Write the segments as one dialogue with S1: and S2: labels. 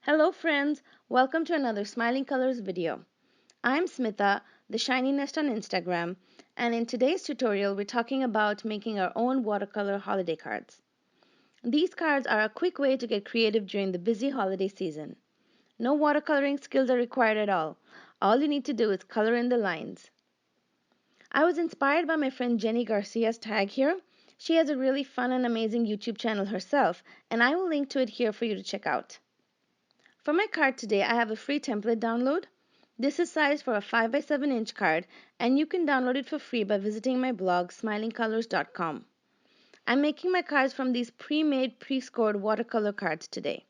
S1: Hello friends, welcome to another Smiling Colors video. I'm Smita, the Shiny Nest on Instagram, and in today's tutorial we're talking about making our own watercolor holiday cards. These cards are a quick way to get creative during the busy holiday season. No watercoloring skills are required at all. All you need to do is color in the lines. I was inspired by my friend Jenny Garcia's tag here. She has a really fun and amazing YouTube channel herself, and I will link to it here for you to check out. For my card today, I have a free template download. This is sized for a 5 by 7 inch card, and you can download it for free by visiting my blog smilingcolors.com. I'm making my cards from these pre-made, pre-scored watercolor cards today.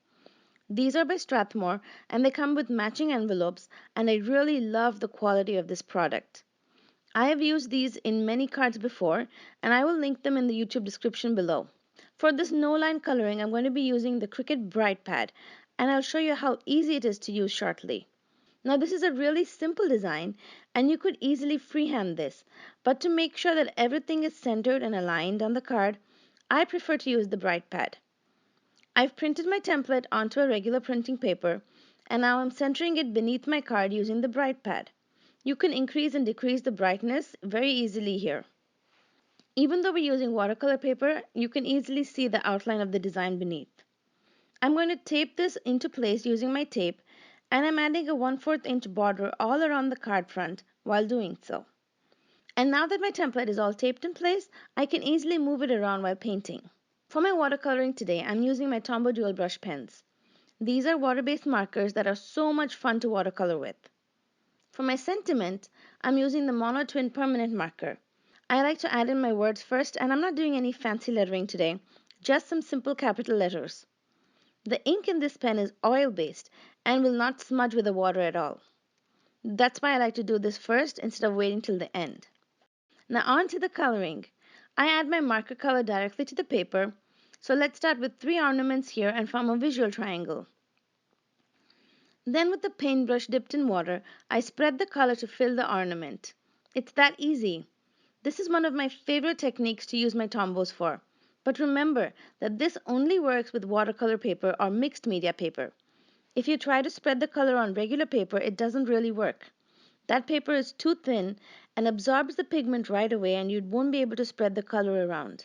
S1: These are by Strathmore, and they come with matching envelopes, and I really love the quality of this product. I have used these in many cards before, and I will link them in the YouTube description below. For this no-line coloring, I'm going to be using the Cricut Bright Pad, and I'll show you how easy it is to use shortly. Now this is a really simple design, and you could easily freehand this, but to make sure that everything is centered and aligned on the card, I prefer to use the Bright Pad. I've printed my template onto a regular printing paper, and now I'm centering it beneath my card using the Bright Pad. You can increase and decrease the brightness very easily here. Even though we're using watercolor paper, you can easily see the outline of the design beneath. I'm going to tape this into place using my tape, and I'm adding a 1/4 inch border all around the card front while doing so. And now that my template is all taped in place, I can easily move it around while painting. For my watercoloring today, I'm using my Tombow dual brush pens. These are water-based markers that are so much fun to watercolor with. For my sentiment, I'm using the Mono Twin permanent marker. I like to add in my words first, and I'm not doing any fancy lettering today, just some simple capital letters. The ink in this pen is oil-based and will not smudge with the water at all. That's why I like to do this first instead of waiting till the end. Now on to the coloring. I add my marker color directly to the paper, so let's start with 3 ornaments here and form a visual triangle. Then with the paintbrush dipped in water, I spread the color to fill the ornament. It's that easy. This is one of my favorite techniques to use my Tombows for. But remember that this only works with watercolor paper or mixed media paper. If you try to spread the color on regular paper, it doesn't really work. That paper is too thin and absorbs the pigment right away, and you won't be able to spread the color around.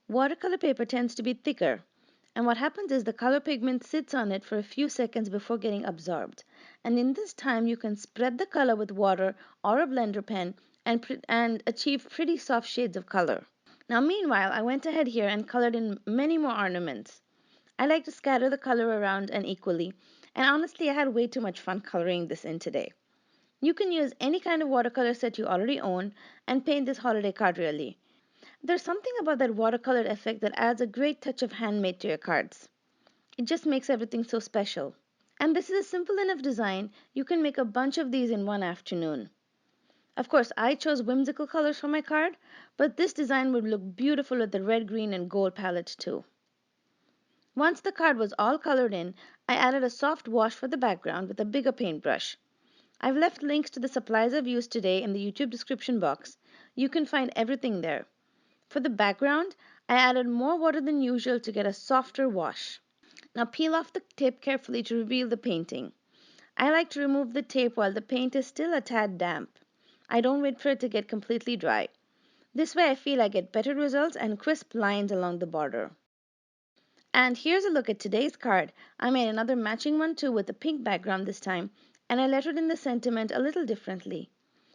S1: Watercolor paper tends to be thicker, and what happens is the color pigment sits on it for a few seconds before getting absorbed. And in this time, you can spread the color with water or a blender pen and achieve pretty soft shades of color. Now meanwhile, I went ahead here and colored in many more ornaments. I like to scatter the color around and equally, and honestly I had way too much fun coloring this in today. You can use any kind of watercolor set you already own and paint this holiday card really. There's something about that watercolor effect that adds a great touch of handmade to your cards. It just makes everything so special. And this is a simple enough design, you can make a bunch of these in one afternoon. Of course, I chose whimsical colors for my card, but this design would look beautiful with the red, green, and gold palette too. Once the card was all colored in, I added a soft wash for the background with a bigger paintbrush. I've left links to the supplies I've used today in the YouTube description box. You can find everything there. For the background, I added more water than usual to get a softer wash. Now peel off the tape carefully to reveal the painting. I like to remove the tape while the paint is still a tad damp. I don't wait for it to get completely dry. This way I feel I get better results and crisp lines along the border. And here's a look at today's card. I made another matching one too with a pink background this time, and I lettered in the sentiment a little differently.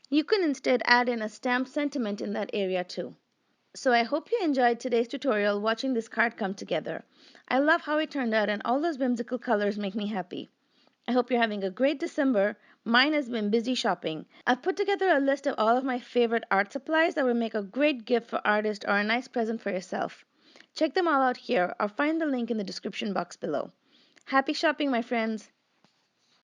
S1: You can instead add in a stamped sentiment in that area too. So I hope you enjoyed today's tutorial watching this card come together. I love how it turned out, and all those whimsical colors make me happy. I hope you're having a great December. Mine has been busy shopping. I've put together a list of all of my favorite art supplies that will make a great gift for artists or a nice present for yourself. Check them all out here or find the link in the description box below. Happy shopping, my friends!